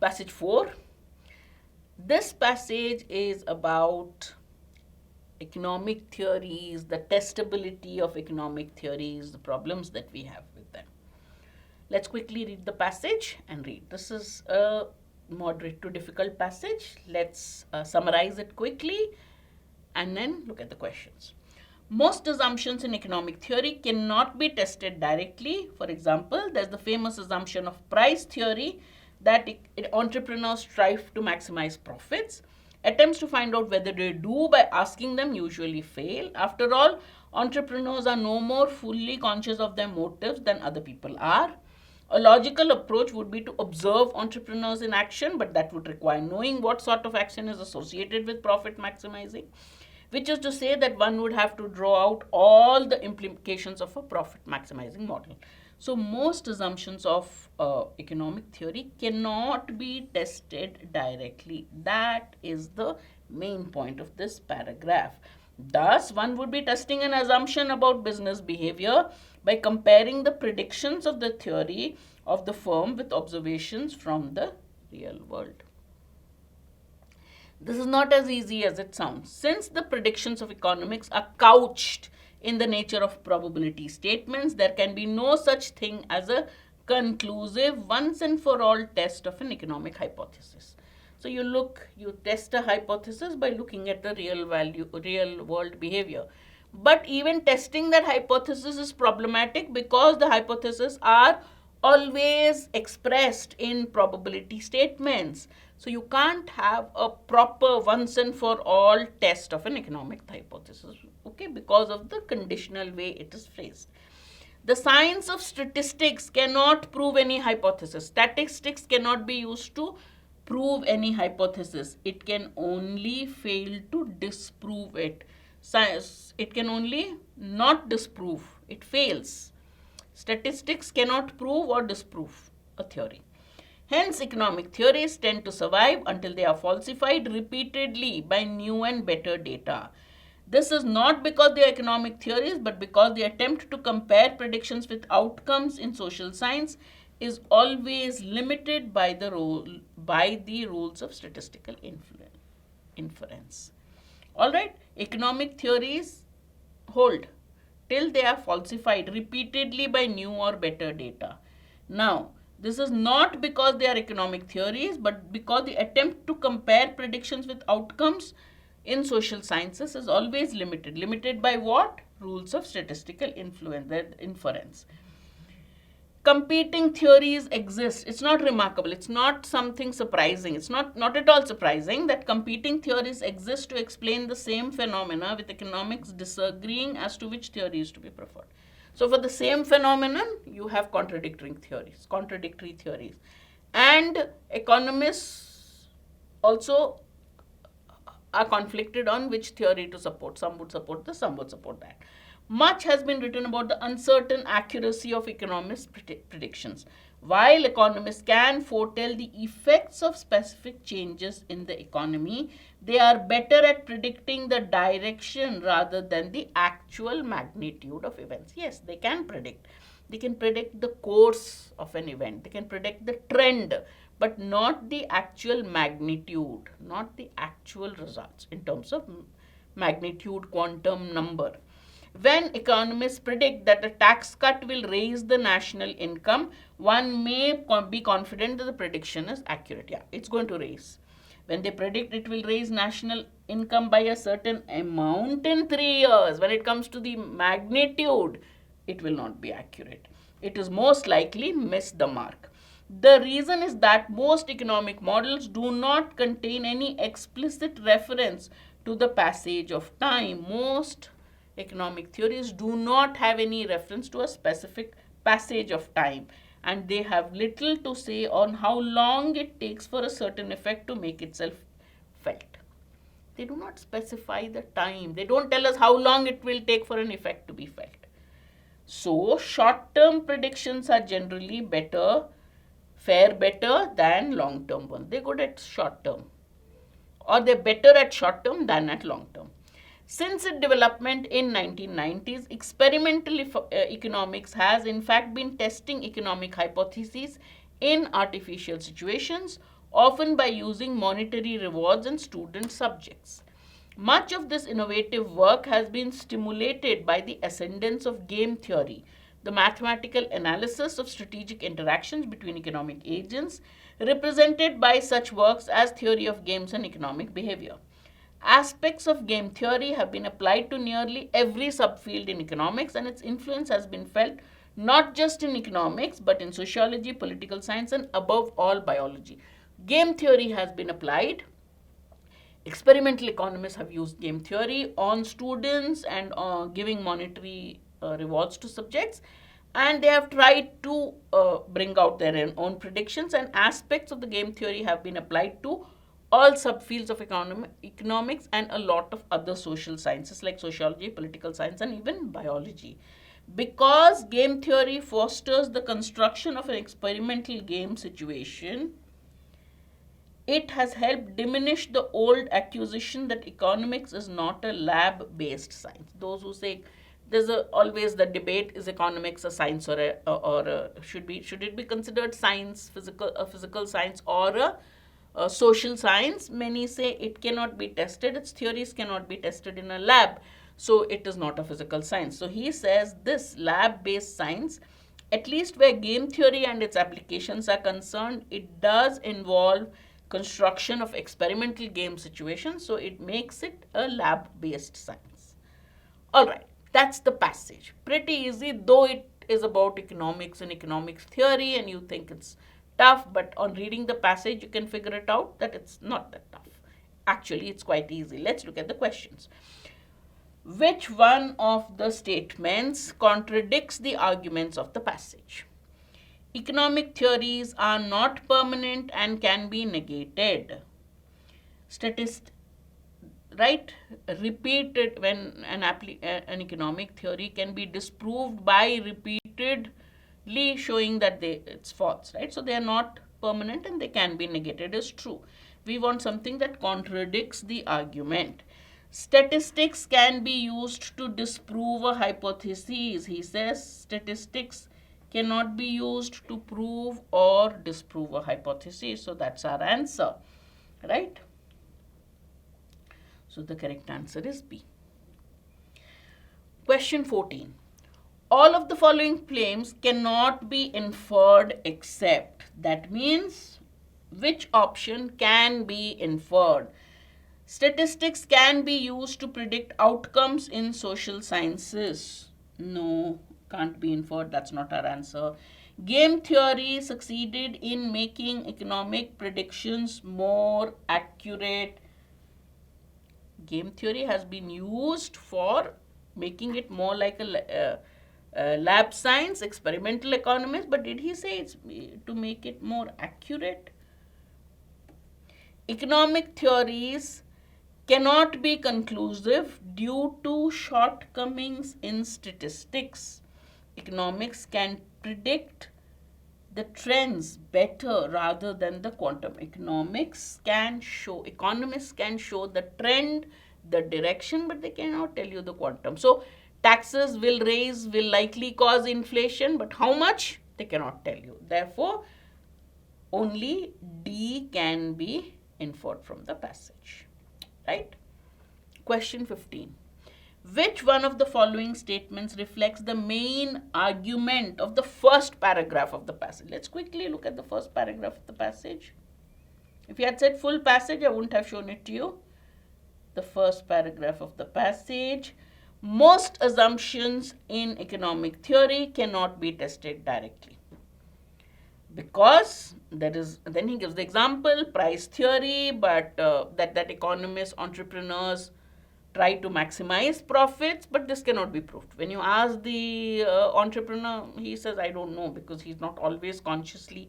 passage 4. This passage is about economic theories, the testability of economic theories, the problems that we have with them. Let's quickly read the passage and read. This is a moderate to difficult passage. Let's summarize it quickly and then look at the questions. Most assumptions in economic theory cannot be tested directly. For example, there's the famous assumption of price theory that entrepreneurs strive to maximize profits. Attempts to find out whether they do by asking them usually fail. After all, entrepreneurs are no more fully conscious of their motives than other people are. A logical approach would be to observe entrepreneurs in action, but that would require knowing what sort of action is associated with profit maximizing, which is to say that one would have to draw out all the implications of a profit maximizing model. So most assumptions of economic theory cannot be tested directly. That is the main point of this paragraph. Thus, one would be testing an assumption about business behavior by comparing the predictions of the theory of the firm with observations from the real world. This is not as easy as it sounds. Since the predictions of economics are couched in the nature of probability statements, there can be no such thing as a conclusive once and for all test of an economic hypothesis. So you test a hypothesis by looking at the real world behavior. But even testing that hypothesis is problematic because the hypotheses are always expressed in probability statements. So you can't have a proper once and for all test of an economic hypothesis, okay, because of the conditional way it is phrased. The science of statistics cannot prove any hypothesis. Statistics cannot be used to prove any hypothesis. It can only fail to disprove it. Science, it can only not disprove. It fails. Statistics cannot prove or disprove a theory. Hence, economic theories tend to survive until they are falsified repeatedly by new and better data. This is not because they are economic theories, but because the attempt to compare predictions with outcomes in social science is always limited by the rules of statistical inference. Alright, economic theories hold till they are falsified repeatedly by new or better data. Now, this is not because they are economic theories, but because the attempt to compare predictions with outcomes in social sciences is always limited. Limited by what? Rules of statistical inference. Competing theories exist. It's not remarkable. It's not something surprising. It's not at all surprising that competing theories exist to explain the same phenomena, with economics disagreeing as to which theory is to be preferred. So for the same phenomenon, you have contradictory theories. And economists also are conflicted on which theory to support. Some would support this, some would support that. Much has been written about the uncertain accuracy of economists' predictions. While economists can foretell the effects of specific changes in the economy, they are better at predicting the direction rather than the actual magnitude of events. Yes, they can predict. They can predict the course of an event. They can predict the trend, but not the actual magnitude, not the actual results in terms of magnitude, quantum number. When economists predict that a tax cut will raise the national income, one may be confident that the prediction is accurate. Yeah, it's going to raise. When they predict it will raise national income by a certain amount in 3 years, when it comes to the magnitude, it will not be accurate. It is most likely miss the mark. The reason is that most economic models do not contain any explicit reference to the passage of time. Most economic theories do not have any reference to a specific passage of time, and they have little to say on how long it takes for a certain effect to make itself felt. They do not specify the time. They don't tell us how long it will take for an effect to be felt. So, short-term predictions are generally fare better than long-term ones. They're good at short-term, or they're better at short-term than at long-term. Since its development in 1990s, experimental economics has in fact been testing economic hypotheses in artificial situations, often by using monetary rewards and student subjects. Much of this innovative work has been stimulated by the ascendance of game theory, the mathematical analysis of strategic interactions between economic agents, represented by such works as theory of games and economic behavior. Aspects of game theory have been applied to nearly every subfield in economics, and its influence has been felt not just in economics but in sociology, political science, and above all, biology. Game theory has been applied. Experimental economists have used game theory on students and giving monetary rewards to subjects, and they have tried to bring out their own predictions, and aspects of the game theory have been applied to all subfields of economics and a lot of other social sciences like sociology, political science, and even biology. Because game theory fosters the construction of an experimental game situation, it has helped diminish the old accusation that economics is not a lab-based science. Those who say there's always the debate: is economics a science or should it be considered science, physical science, or a social science? Many say it cannot be tested. Its theories cannot be tested in a lab, so it is not a physical science. So he says this lab-based science, at least where game theory and its applications are concerned, it does involve construction of experimental game situations, so it makes it a lab-based science. All right, that's the passage. Pretty easy, though it is about economics and economics theory, and you think it's tough, but on reading the passage, you can figure it out that it's not that tough. Actually, it's quite easy. Let's look at the questions. Which one of the statements contradicts the arguments of the passage? Economic theories are not permanent and can be negated. Right? Repeated, when an economic theory can be disproved by repeatedly showing that it's false, right? So they are not permanent and they can be negated is true. We want something that contradicts the argument. Statistics can be used to disprove a hypothesis. He says statistics cannot be used to prove or disprove a hypothesis. So that's our answer, right? So the correct answer is B. Question 14. All of the following claims cannot be inferred except. That means which option can be inferred? Statistics can be used to predict outcomes in social sciences. No, can't be inferred. That's not our answer. Game theory succeeded in making economic predictions more accurate. Game theory has been used for making it more like a lab science, experimental economics, but did he say it's to make it more accurate? Economic theories cannot be conclusive due to shortcomings in statistics. Economics can predict the trends better rather than the quantum. Economists can show the trend, the direction, but they cannot tell you the quantum. So taxes will likely cause inflation, but how much? They cannot tell you. Therefore, only D can be inferred from the passage. Right? Question 15. Which one of the following statements reflects the main argument of the first paragraph of the passage? Let's quickly look at the first paragraph of the passage. If you had said full passage, I wouldn't have shown it to you. The first paragraph of the passage. Most assumptions in economic theory cannot be tested directly. Because then he gives the example, price theory, but that economists, entrepreneurs try to maximize profits, but this cannot be proved. When you ask the entrepreneur, he says, I don't know, because he's not always consciously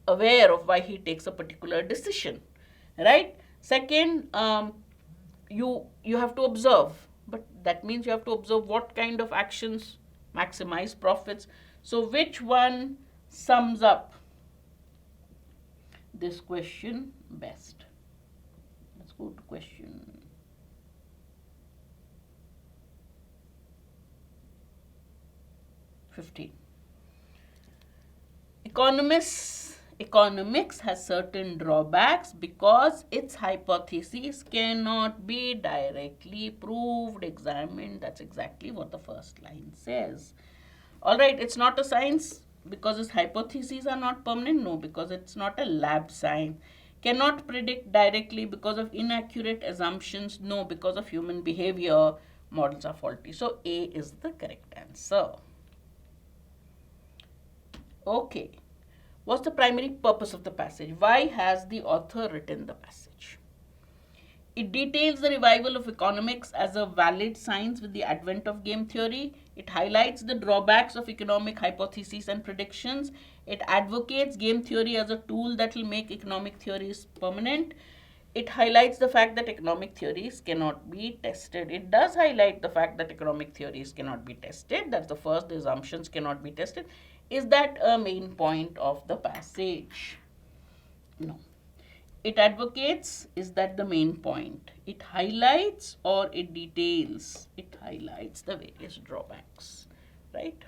aware of why he takes a particular decision, right? Second, you have to observe, but that means you have to observe what kind of actions maximize profits. So which one sums up this question best? Let's go to question 15. Economists Economics has certain drawbacks because its hypotheses cannot be directly proved, examined. That's exactly what the first line says. Alright, it's not a science because its hypotheses are not permanent. No, because it's not a lab science. Cannot predict directly because of inaccurate assumptions. No, because of human behavior. Models are faulty. So A is the correct answer. Okay. What's the primary purpose of the passage? Why has the author written the passage? It details the revival of economics as a valid science with the advent of game theory. It highlights the drawbacks of economic hypotheses and predictions. It advocates game theory as a tool that will make economic theories permanent. It highlights the fact that economic theories cannot be tested. It does highlight the fact that economic theories cannot be tested. That's the first, the assumptions cannot be tested. Is that a main point of the passage? No. It advocates, is that the main point? It highlights or it details? It highlights the various drawbacks, right?